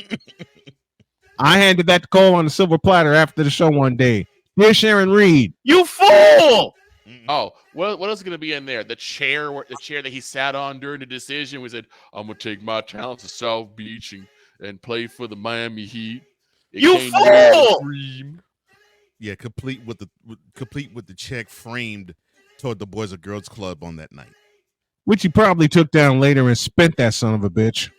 Speaker 1: I handed that to Cole on a silver platter after the show one day. Here's Sharon Reed. You fool!
Speaker 2: Oh, what else is going to be in there? The chair that he sat on during the decision was it? I'm going to take my talents to South Beach and play for the Miami Heat.
Speaker 1: You fool!
Speaker 9: Yeah, complete with the check framed toward the Boys and Girls Club on that night,
Speaker 1: which he probably took down later and spent that son of a bitch.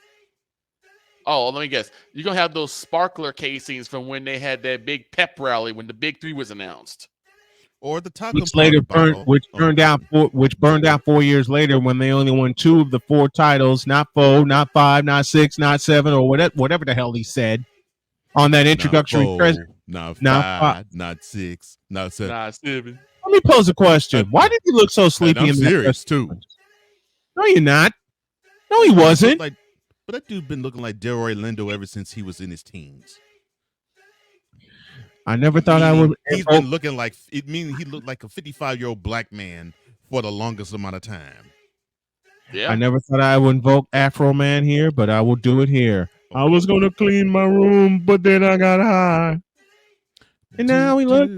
Speaker 2: Oh, let me guess. You're going to have those sparkler casings from when they had that big pep rally when the Big Three was announced.
Speaker 9: Or the taco
Speaker 1: burned out 4 years later when they only won 2 of the 4 titles, not 4, not 5, not 6, not 7, or whatever the hell he said on that introductory present.
Speaker 9: Not 5, not 6, not 7.
Speaker 2: Not 7.
Speaker 1: Let me pose a question. Why did he look so sleepy in
Speaker 9: serious too?
Speaker 1: No, you're not. No, he wasn't.
Speaker 9: But that dude been looking like Delroy Lindo ever since he was in his teens.
Speaker 1: I never thought I would.
Speaker 9: He's been looking like it. Means he looked like a 55-year-old black man for the longest amount of time.
Speaker 2: Yeah.
Speaker 1: I never thought I would invoke Afro Man here, but I will do it here. I was gonna clean my room, but then I got high, and now we look.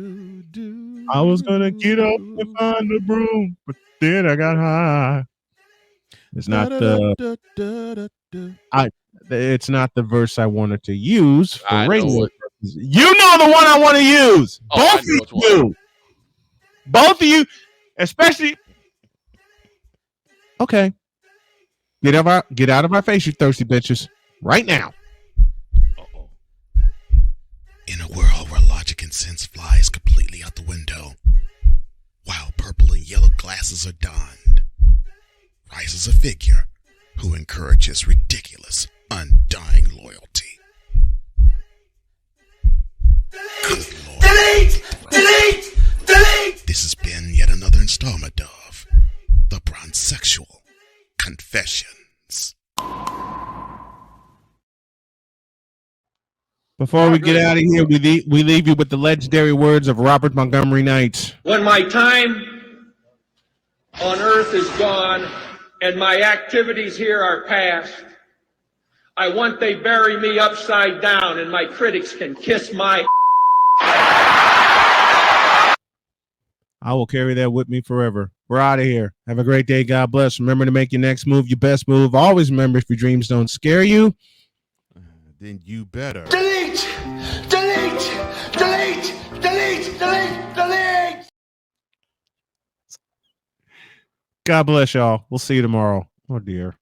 Speaker 1: I was gonna get up and find the broom, but then I got high. It's not It's not the verse I wanted to use for radio. You know the one I want to use. Both of you, especially. Okay, get out of our face, you thirsty bitches, right now.
Speaker 4: In a world where logic and sense flies completely out the window, while purple and yellow glasses are donned, rises a figure who encourages ridiculous, undying loyalty. Delete! This has been yet another installment of the Bronsexual Confessions.
Speaker 1: Before we get out of here, we leave you with the legendary words of Robert Montgomery Knight.
Speaker 11: When my time on earth is gone and my activities here are past, I want they bury me upside down and my critics can kiss my...
Speaker 1: I will carry that with me forever. We're out of here. Have a great day. God bless. Remember to make your next move your best move. Always remember, if your dreams don't scare you,
Speaker 9: then you better.
Speaker 3: Delete! Delete! Delete! Delete! Delete! Delete!
Speaker 1: God bless y'all. We'll see you tomorrow. Oh, dear.